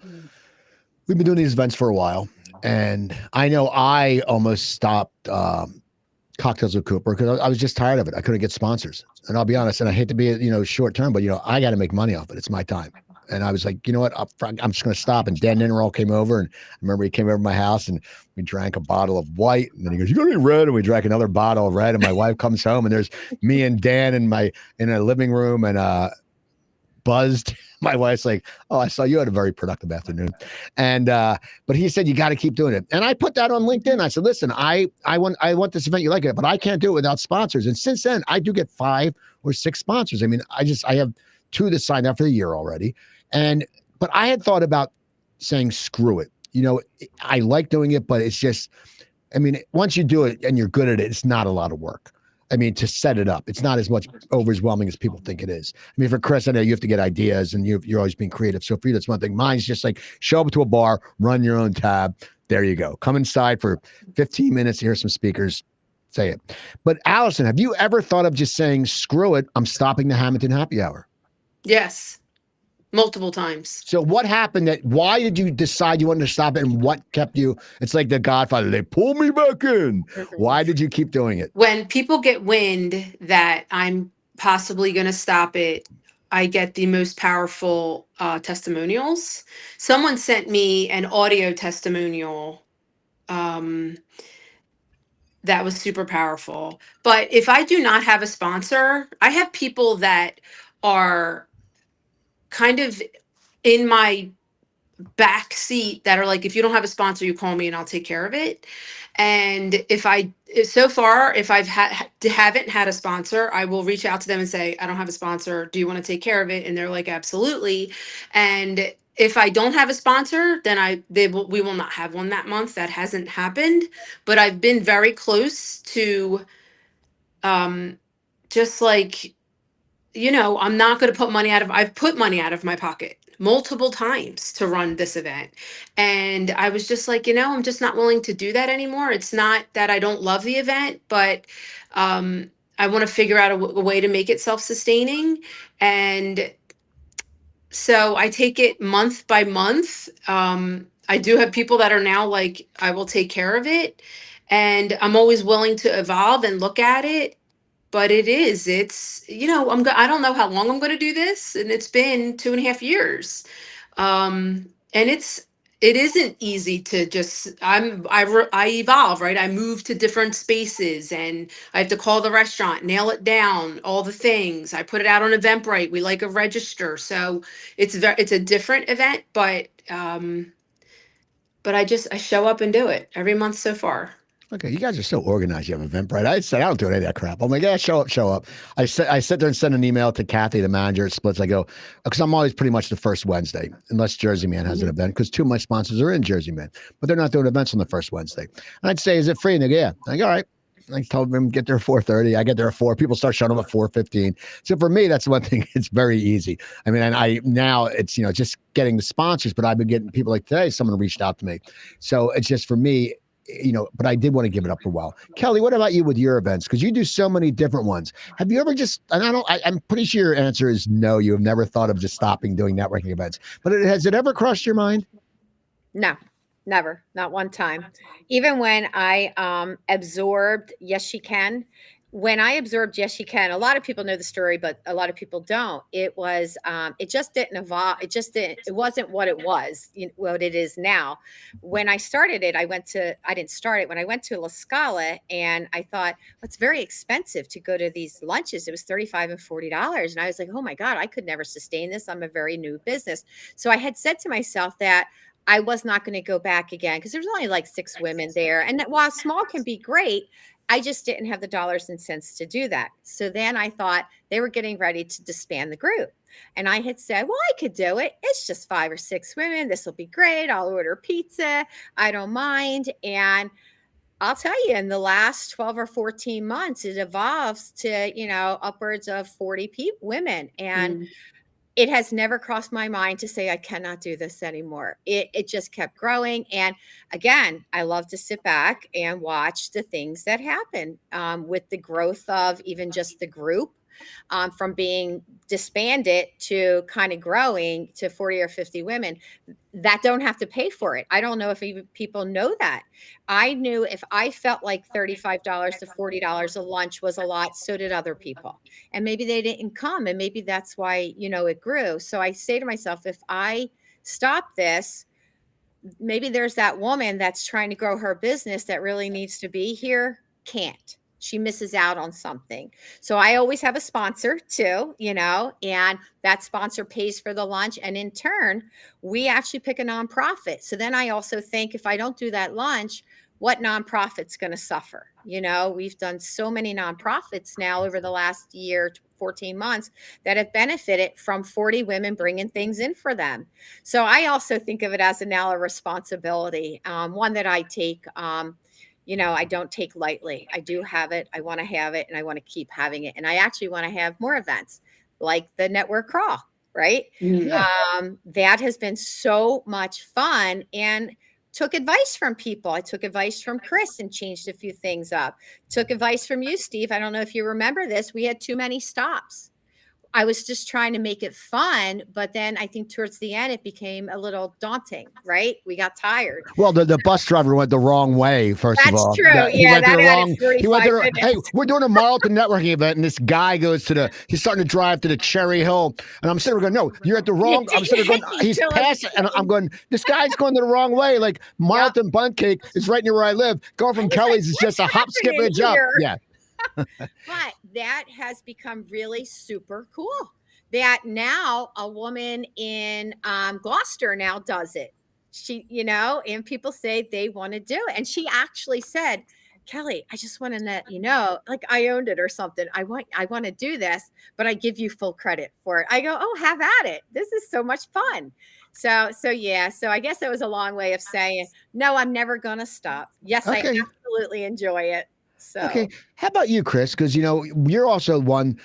we've been doing these events for a while, and I know I almost stopped Cocktails with Cooper because I was just tired of it. I couldn't get sponsors, and I'll be honest. And I hate to be short term, but I got to make money off it. It's my time. And I was like, you know what? I'm just going to stop. And Dan Ninnerall came over, and I remember he came over to my house, and we drank a bottle of white. And then he goes, "You got any red?" And we drank another bottle of red. And my wife comes home, and there's me and Dan in a living room, and buzzed. My wife's like, "Oh, I saw you had a very productive afternoon," and but he said you got to keep doing it. And I put that on LinkedIn. I said, "Listen, I want this event. You like it, but I can't do it without sponsors." And since then, I do get 5 or 6 sponsors. I mean, I have 2 that signed up for the year already. But I had thought about saying, screw it. I like doing it, but it's just, I mean, once you do it and you're good at it, it's not a lot of work. I mean, to set it up, it's not as much overwhelming as people think it is. I mean, for Chris, I know you have to get ideas and you're always being creative. So for you, that's one thing. Mine's just like show up to a bar, run your own tab. There you go. Come inside for 15 minutes, hear some speakers, say it. But Allison, have you ever thought of just saying, screw it, I'm stopping the Hamilton Happy Hour? Yes. Multiple times. So what happened why did you decide you wanted to stop it, and what kept you? It's like The Godfather. They pulled me back in. Why did you keep doing it? When people get wind that I'm possibly going to stop it, I get the most powerful testimonials. Someone sent me an audio testimonial that was super powerful. But if I do not have a sponsor, I have people that are kind of in my back seat that are like, if you don't have a sponsor, you call me and I'll take care of it. And if I haven't had a sponsor, I will reach out to them and say, I don't have a sponsor. Do you want to take care of it? And they're like, absolutely. And if I don't have a sponsor, then we will not have one that month. That hasn't happened, but I've been very close to just like, I'm not going to put money I've put money out of my pocket multiple times to run this event. And I was just like, I'm just not willing to do that anymore. It's not that I don't love the event, but I want to figure out a way to make it self-sustaining. And so I take it month by month. I do have people that are now like, I will take care of it. And I'm always willing to evolve and look at it. But it's, I don't know how long I'm going to do this. And it's been 2.5 years. And it isn't easy to just, I evolve, right? I move to different spaces and I have to call the restaurant, nail it down, all the things. I put it out on Eventbrite. We like a register. So it's a different event, but I show up and do it every month so far. Okay, you guys are so organized. You have Eventbrite. I said I don't do any of that crap. I'm like, yeah, show up. I sit there and send an email to Kathy, the manager at Splits. I go, because I'm always pretty much the first Wednesday, unless Jersey Man has an event, because 2 of my sponsors are in Jersey Man, but they're not doing events on the first Wednesday. And I'd say, is it free? And they go, yeah. I go, all right. I told them get there at 4:30. I get there at 4. People start showing up at 4:15. So for me, that's one thing. It's very easy. I mean, and now it's just getting the sponsors, but I've been getting people like today. Someone reached out to me, so it's just for me. But I did want to give it up for a while. Kelly, what about you with your events? Because you do so many different ones. Have you ever I'm pretty sure your answer is no. You have never thought of just stopping doing networking events. But has it ever crossed your mind? No, never. Not one time. Even when I absorbed Yes She Can. When I absorbed Yes She Can, a lot of people know the story, but a lot of people don't. It was, it just didn't evolve. It wasn't what it was, what it is now. When I started it, I didn't start it. When I went to La Scala and I thought, well, it's very expensive to go to these lunches. It was $35 and $40. And I was like, oh my God, I could never sustain this. I'm a very new business. So I had said to myself that I was not going to go back again because there's only like 6 women there. And that while small can be great, I just didn't have the dollars and cents to do that. So then I thought they were getting ready to disband the group. And I had said, well, I could do it. It's just 5 or 6 women. This will be great. I'll order pizza. I don't mind. And I'll tell you, in the last 12 or 14 months, it evolves to, upwards of 40 women. And it has never crossed my mind to say I cannot do this anymore. It just kept growing. And again, I love to sit back and watch the things that happen with the growth of even just the group. from being disbanded to kind of growing to 40 or 50 women that don't have to pay for it. I don't know if even people know that. I knew if I felt like $35 to $40 a lunch was a lot, so did other people. And maybe they didn't come, and maybe that's why, it grew. So I say to myself, if I stop this, maybe there's that woman that's trying to grow her business that really needs to be here, can't. She misses out on something. So I always have a sponsor too, and that sponsor pays for the lunch. And in turn, we actually pick a nonprofit. So then I also think, if I don't do that lunch, what nonprofit's going to suffer? We've done so many nonprofits now over the last year, 14 months, that have benefited from 40 women bringing things in for them. So I also think of it as a responsibility, one that I take, I don't take lightly. I do have it. I want to have it, and I want to keep having it. And I actually want to have more events like the network crawl, right? Yeah. That has been so much fun, and took advice from people. I took advice from Chris and changed a few things up. Took advice from you, Steve. I don't know if you remember this. We had too many stops. I was just trying to make it fun, but then I think towards the end it became a little daunting, right? We got tired. Well, the bus driver went the wrong way, first of all. That's true. He went that the added wrong. 45 He went there. minutes. Hey, we're doing a Marlton networking event, and this guy goes he's starting to drive to the Cherry Hill, and I'm sitting there going, no, you're at the wrong. I'm sitting there going, he's past, and I'm going, this guy's going the wrong way. Like Marlton Bun Cake is right near where I live. Going from Kelly's is just a hop, skip, and a jump. Yeah. But that has become really super cool. That now a woman in Gloucester now does it. She, and people say they want to do it. And she actually said, Kelly, I just want to let you know, like I owned it or something. I want to do this, but I give you full credit for it. I go, oh, have at it. This is so much fun. So yeah. So I guess it was a long way of saying, no, I'm never going to stop. Yes, okay. I absolutely enjoy it. So, okay. How about you, Chris? Because, you're also one.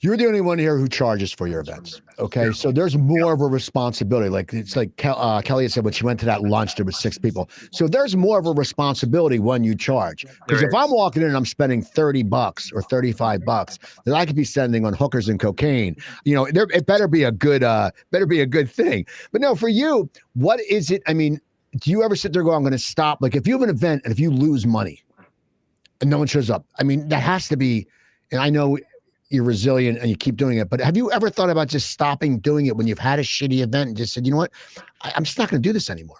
You're the only one here who charges for your events. Okay. So there's more of a responsibility. Like it's like Kelly said, when she went to that lunch, there was 6 people. So there's more of a responsibility when you charge. Because if I'm walking in and I'm spending $30 or $35, then I could be spending on hookers and cocaine. It better be a good thing. But no, for you, what is it? I mean, do you ever sit there and go, I'm going to stop? Like if you have an event and if you lose money and no one shows up, I mean, that has to be, and I know you're resilient and you keep doing it, but have you ever thought about just stopping doing it when you've had a shitty event and just said, you know what, I'm just not going to do this anymore?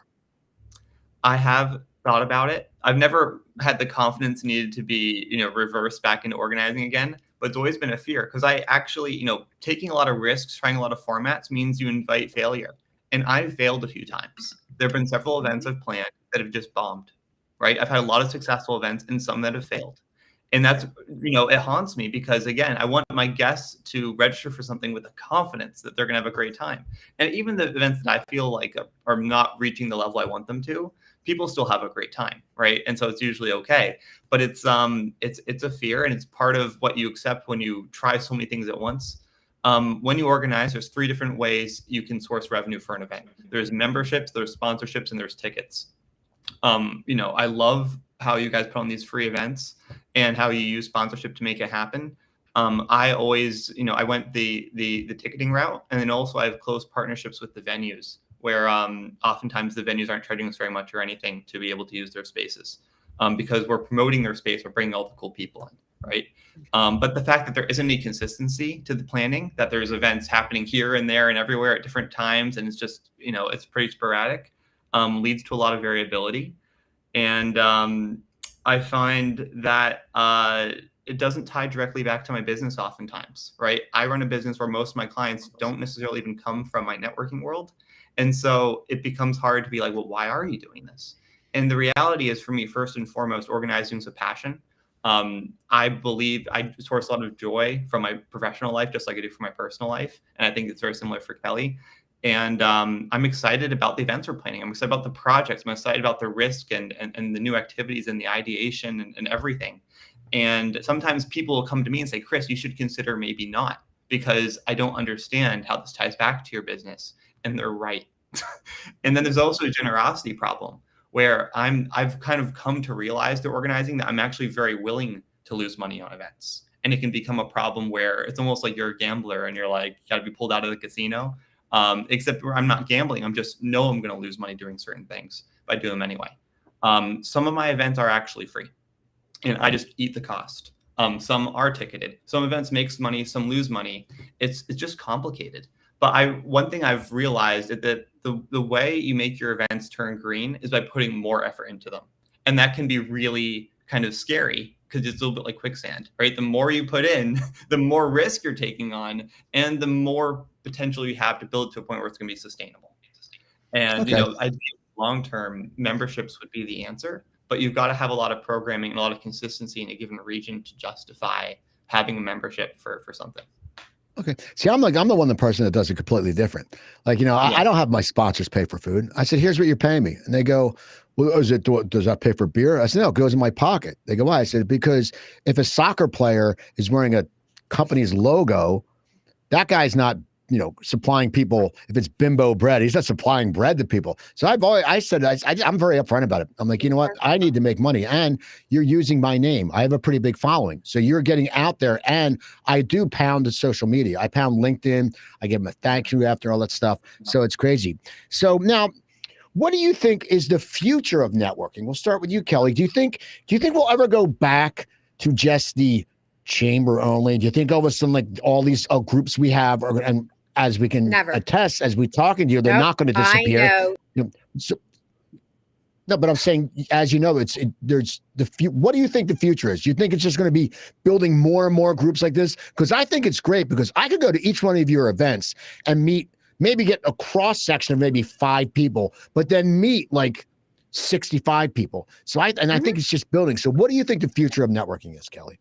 I have thought about it. I've never had the confidence needed to be, reversed back into organizing again, but it's always been a fear because I actually, taking a lot of risks, trying a lot of formats means you invite failure. And I've failed a few times. There have been several events I've planned that have just bombed, right? I've had a lot of successful events and some that have failed. And that's, it haunts me because, again, I want my guests to register for something with the confidence that they're going to have a great time. And even the events that I feel like are not reaching the level I want them to, people still have a great time, right? And so it's usually okay. But it's a fear, and it's part of what you accept when you try so many things at once. When you organize, there's 3 different ways you can source revenue for an event. There's memberships, there's sponsorships, and there's tickets. I love how you guys put on these free events and how you use sponsorship to make it happen. I always, I went the ticketing route, and then also I have close partnerships with the venues where oftentimes the venues aren't charging us very much or anything to be able to use their spaces because we're promoting their space, we're bringing all the cool people in, right? But the fact that there isn't any consistency to the planning, that there's events happening here and there and everywhere at different times, and it's just, it's pretty sporadic, leads to a lot of variability. And I find that it doesn't tie directly back to my business oftentimes, right? I run a business where most of my clients don't necessarily even come from my networking world. And so it becomes hard to be like, well, why are you doing this? And the reality is, for me, first and foremost, organizing is a passion. I believe I source a lot of joy from my professional life, just like I do for my personal life. And I think it's very similar for Kelly. And I'm excited about the events we're planning. I'm excited about the projects. I'm excited about the risk and the new activities and the ideation and everything. And sometimes people will come to me and say, Chris, you should consider maybe not, because I don't understand how this ties back to your business. And they're right. And then there's also a generosity problem where I've kind of come to realize through organizing that I'm actually very willing to lose money on events. and it can become a problem where it's almost like you're a gambler and you're like, you got to be pulled out of the casino. Except where I'm not gambling. I'm just know I'm going to lose money doing certain things, but I do them anyway. Some of my events are actually free, and I just eat the cost. Some are ticketed. Some events makes money, some lose money. It's just complicated. But one thing I've realized is that the way you make your events turn green is by putting more effort into them. And that can be really kind of scary because it's a little bit like quicksand, right? The more you put in, the more risk you're taking on, and the more potential you have to build to a point where it's going to be sustainable. And, Okay. I think long-term memberships would be the answer, but you've got to have a lot of programming and a lot of consistency in a given region to justify having a membership for something. Okay. See, I'm the person that does it completely different. Like, I don't have my sponsors pay for food. I said, here's what you're paying me. And they go, well, does that pay for beer? I said, no, it goes in my pocket. They go, why? I said, because if a soccer player is wearing a company's logo, that guy's not, supplying people. If it's Bimbo bread, he's not supplying bread to people. So I'm very upfront about it. I'm like, you know what? I need to make money, and you're using my name. I have a pretty big following. So you're getting out there, and I do pound the social media. I pound LinkedIn. I give them a thank you after all that stuff. So it's crazy. So now, what do you think is the future of networking? We'll start with you, Kelly. Do you think we'll ever go back to just the chamber only? Do you think all of a sudden, like all these groups we have and as we can attest, as we talking to you, they're not going to disappear. I know. No, but I'm saying, as you know, what do you think the future is? Do you think it's just going to be building more and more groups like this? Because I think it's great, because I could go to each one of your events and maybe get a cross section of maybe 5 people, but then meet like 65 people. So I think it's just building. So what do you think the future of networking is, Kelly?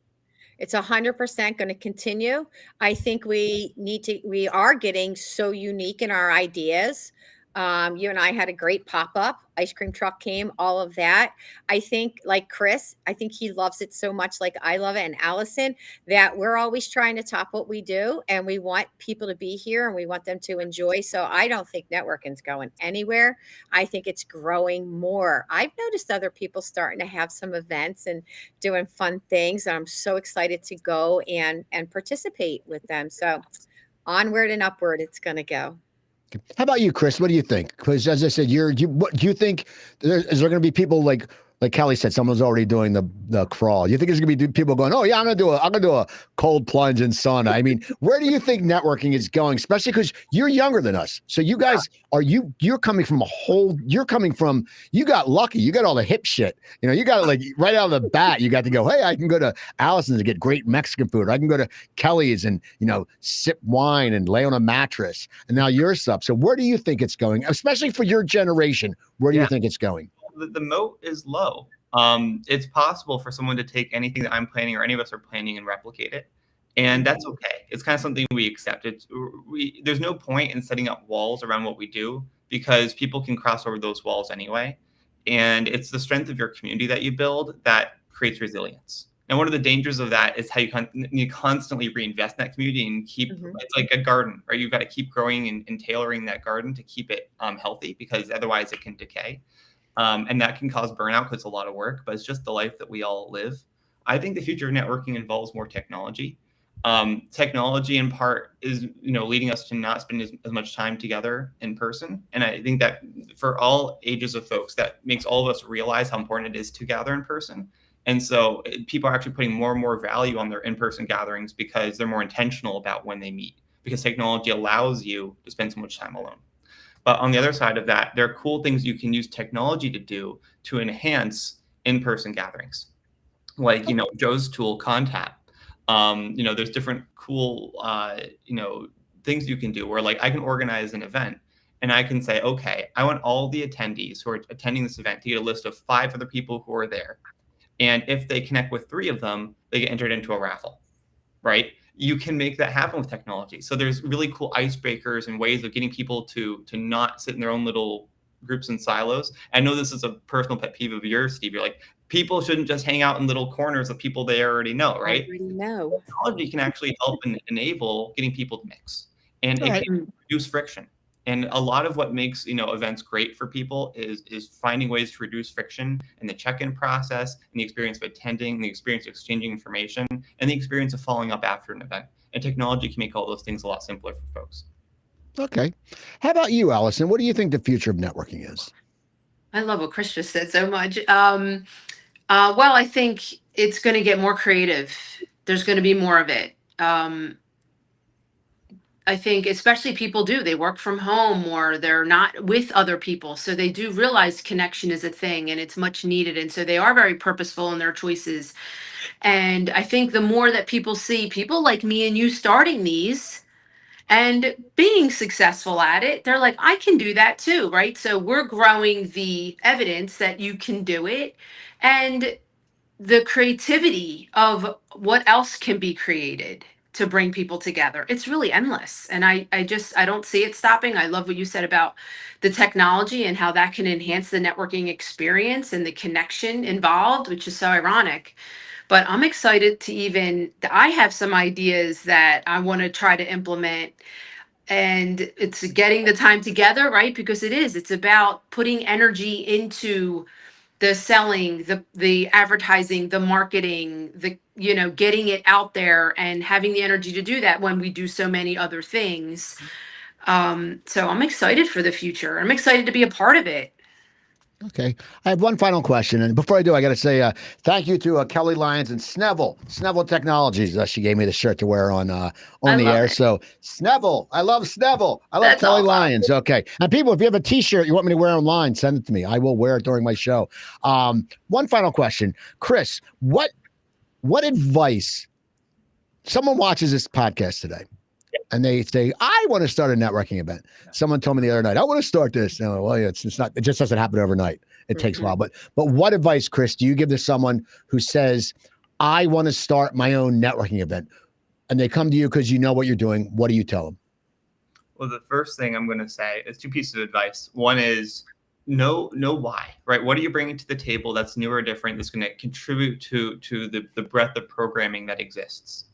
It's 100% going to continue. I think we are getting so unique in our ideas. You and I had a great pop-up. Ice cream truck came, all of that. I think, like Chris, I think he loves it so much, like I love it, and Allison, that we're always trying to top what we do, and we want people to be here and we want them to enjoy. So I don't think networking's going anywhere. I think it's growing more. I've noticed other people starting to have some events and doing fun things, and I'm so excited to go and participate with them. So onward and upward, it's going to go. How about you, Chris? What do you think? Because as I said, what do you think? Is there going to be people like Kelly said, someone's already doing the crawl? You think there's going to be people going, oh yeah, I'm going to do a cold plunge in sauna? I mean, where do you think networking is going? Especially because you're younger than us. So you guys you're coming from you got lucky. You got all the hip shit. You got it like right out of the bat. You got to go, hey, I can go to Allison's and get great Mexican food. Or I can go to Kelly's and, sip wine and lay on a mattress. And now your stuff. So where do you think it's going? Especially for your generation, where do you think it's going? The moat is low. It's possible for someone to take anything that I'm planning or any of us are planning and replicate it. And that's okay. It's kind of something we accept. There's no point in setting up walls around what we do, because people can cross over those walls anyway. And it's the strength of your community that you build that creates resilience. And one of the dangers of that is how you constantly reinvest in that community and keep, it's like a garden, right? You've got to keep growing and tailoring that garden to keep it healthy, because otherwise it can decay. And that can cause burnout because it's a lot of work, but it's just the life that we all live. I think the future of networking involves more technology. Technology in part is, leading us to not spend as much time together in person. And I think that for all ages of folks, that makes all of us realize how important it is to gather in person. And so people are actually putting more and more value on their in-person gatherings because they're more intentional about when they meet, because technology allows you to spend so much time alone. But on the other side of that, there are cool things you can use technology to do to enhance in-person gatherings. Like, Joe's tool, Contap. There's different cool, things you can do where, like, I can organize an event and I can say, okay, I want all the attendees who are attending this event to get a list of 5 other people who are there. And if they connect with 3 of them, they get entered into a raffle, right? You can make that happen with technology. So there's really cool icebreakers and ways of getting people to not sit in their own little groups and silos. I know this is a personal pet peeve of yours, Steve. You're like, people shouldn't just hang out in little corners of people they already know, right? I already know. Technology can actually help and enable getting people to mix. And it can reduce friction. And a lot of what makes, events great for people is finding ways to reduce friction in the check-in process, and the experience of attending, the experience of exchanging information, and the experience of following up after an event. And technology can make all those things a lot simpler for folks. Okay. How about you, Allison? What do you think the future of networking is? I love what Chris just said so much. Well, I think it's going to get more creative. There's going to be more of it. I think especially people they work from home or they're not with other people. So they do realize connection is a thing and it's much needed. And so they are very purposeful in their choices. And I think the more that people see people like me and you starting these and being successful at it, they're like, I can do that too, right? So we're growing the evidence that you can do it. And the creativity of what else can be created to bring people together, it's really endless. And I don't see it stopping. I love what you said about the technology and how that can enhance the networking experience and the connection involved, which is so ironic. But I'm excited I have some ideas that I want to try to implement, and it's getting the time together, right? Because it's about putting energy into the selling, the advertising, the marketing, getting it out there and having the energy to do that when we do so many other things. So I'm excited for the future. I'm excited to be a part of it. Okay. I have one final question. And before I do, I got to say thank you to Kelly Lyons and Snevel Technologies. She gave me the shirt to wear on the air. It. So Snevel, I love Snevel. I love That's Kelly awesome. Lyons. Okay. And people, if you have a T-shirt you want me to wear online, send it to me. I will wear it during my show. One final question. Chris, what advice, someone watches this podcast today and they say, I want to start a networking event. Someone told me the other night, I want to start this. And I'm like, well, it's not, it just doesn't happen overnight. It takes a while. But what advice, Chris, do you give to someone who says, I want to start my own networking event? And they come to you because you know what you're doing. What do you tell them? Well, the first thing I'm going to say is two pieces of advice. One is know why, right? What are you bringing to the table that's new or different, that's going to contribute to the breadth of programming that exists?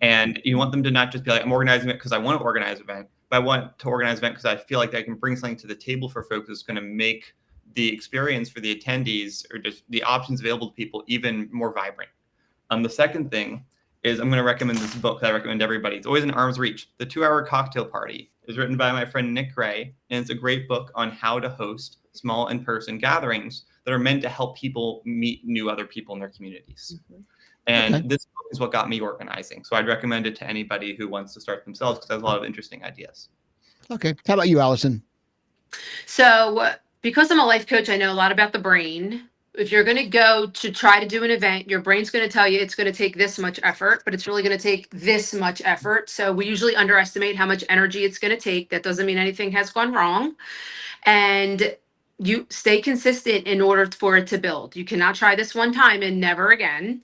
And you want them to not just be like, I'm organizing it because I want to organize an event, but I want to organize an event because I feel like I can bring something to the table for folks that's going to make the experience for the attendees or just the options available to people even more vibrant. The second thing is I'm going to recommend this book that I recommend to everybody. It's always in arm's reach. The 2-Hour Cocktail Party is written by my friend Nick Gray, and it's a great book on how to host small in-person gatherings that are meant to help people meet new other people in their communities. And this book is what got me organizing. So I'd recommend it to anybody who wants to start themselves because it has a lot of interesting ideas. Okay. How about you, Allison? So because I'm a life coach, I know a lot about the brain. If you're going to go to try to do an event, your brain's going to tell you it's going to take this much effort, but it's really going to take this much effort. So we usually underestimate how much energy it's going to take. That doesn't mean anything has gone wrong. And you stay consistent in order for it to build. You cannot try this one time and never again.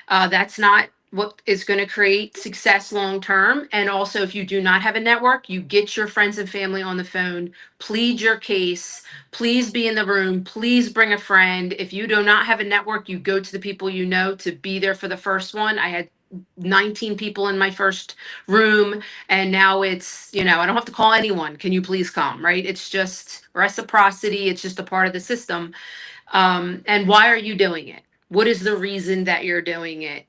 That's not what is going to create success long term. And also, if you do not have a network, you get your friends and family on the phone, plead your case, please be in the room, please bring a friend. If you do not have a network, you go to the people you know to be there for the first one. I had 19 people in my first room, and now it's, I don't have to call anyone. Can you please come? Right? It's just reciprocity. It's just a part of the system. And why are you doing it? What is the reason that you're doing it?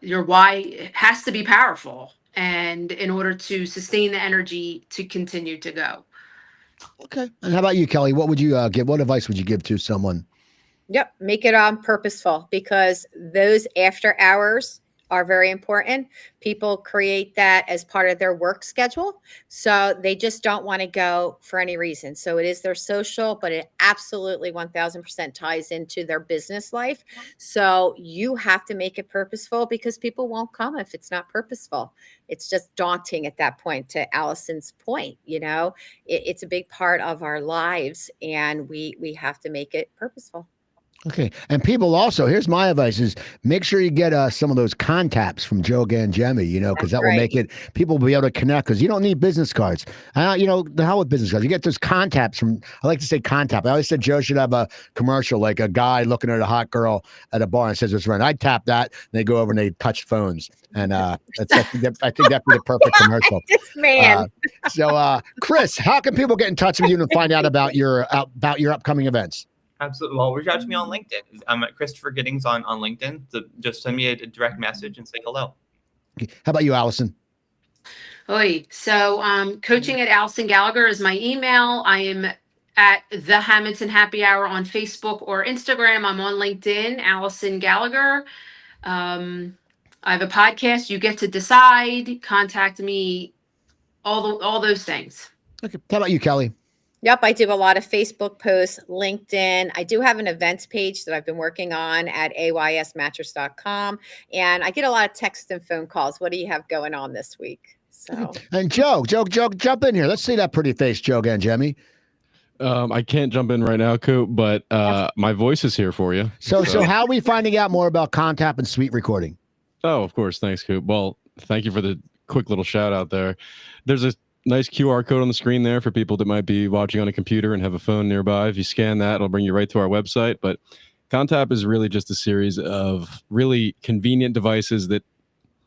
Your why has to be powerful, and in order to sustain the energy to continue to go. Okay. And how about you, Kelly? What would you give? What advice would you give to someone? Yep. Make it purposeful, because those after hours are very important. People create that as part of their work schedule. So they just don't want to go for any reason. So it is their social, but it absolutely 1000% ties into their business life. So you have to make it purposeful, because people won't come if it's not purposeful. It's just daunting at that point. To Allison's point, it's a big part of our lives, and we have to make it purposeful. Okay. And people also, here's my advice is make sure you get some of those contacts from Joe Gangemi, because that will make it, people will be able to connect because you don't need business cards. The hell with business cards. You get those contacts from, I like to say contact. I always said Joe should have a commercial like a guy looking at a hot girl at a bar and says, "What's right?" I tap that and they go over and they touch phones. And I think that'd be the perfect commercial. This man. So, Chris, how can people get in touch with you and find out about your upcoming events? Absolutely. Well, reach out to me on LinkedIn. I'm at Christopher Gittings on LinkedIn. So just send me a direct message and say hello. How about you, Allison? So coaching at Allison Gallagher is my email. I am at the Hamilton Happy Hour on Facebook or Instagram. I'm on LinkedIn, Allison Gallagher. I have a podcast. You get to decide. Contact me. All those things. Okay. How about you, Kelly? Yep, I do a lot of Facebook posts, LinkedIn. I do have an events page that I've been working on at aysmattress.com. And I get a lot of text and phone calls. What do you have going on this week? So, and Joe, jump in here. Let's see that pretty face, Joe Gangemi. I can't jump in right now, Coop, but my voice is here for you. So how are we finding out more about Contap and Suite Recording? Oh, of course. Thanks, Coop. Well, thank you for the quick little shout out there. There's a nice QR code on the screen there for people that might be watching on a computer and have a phone nearby. If you scan that, it'll bring you right to our website. But Contap is really just a series of really convenient devices that,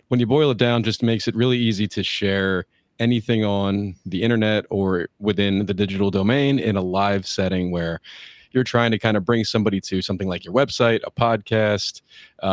when you boil it down, just makes it really easy to share anything on the internet or within the digital domain in a live setting where you're trying to kind of bring somebody to something like your website, a podcast,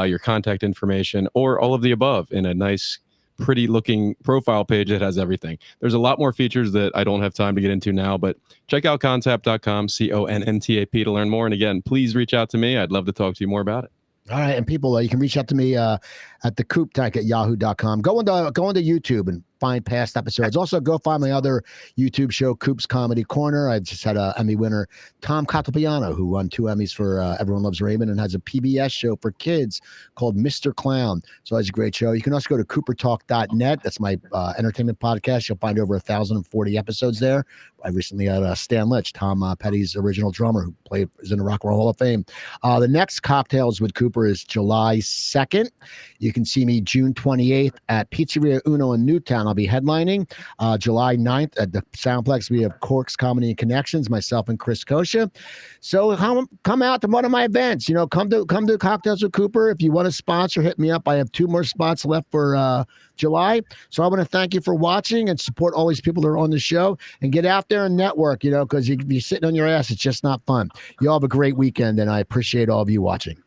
your contact information, or all of the above in a nice, pretty looking profile page that has everything. There's a lot more features that I don't have time to get into now, but check out contap.com, CONNTAP, to learn more. And again, please reach out to me. I'd love to talk to you more about it. All right. And people, you can reach out to me at the Coop Tank at yahoo.com. Go into YouTube and find past episodes. Also, go find my other YouTube show, Coop's Comedy Corner. I just had an Emmy winner, Tom Catalpiano, who won 2 Emmys for Everyone Loves Raymond, and has a PBS show for kids called Mr. Clown. So it's a great show. You can also go to coopertalk.net. That's my entertainment podcast. You'll find over 1,040 episodes there. I recently had Stan Litch, Tom Petty's original drummer, who is in the Rock and Roll Hall of Fame. The next Cocktails with Cooper is July 2nd. You can see me June 28th at Pizzeria Uno in Newtown. I'll be headlining. July 9th at the Soundplex. We have Corks Comedy and Connections, myself and Chris Kosha. So come out to one of my events. Come to Cocktails with Cooper. If you want to sponsor, hit me up. I have 2 more spots left for July. So I want to thank you for watching and support all these people that are on the show, and get out there and network, because you can be sitting on your ass. It's just not fun. You all have a great weekend, and I appreciate all of you watching.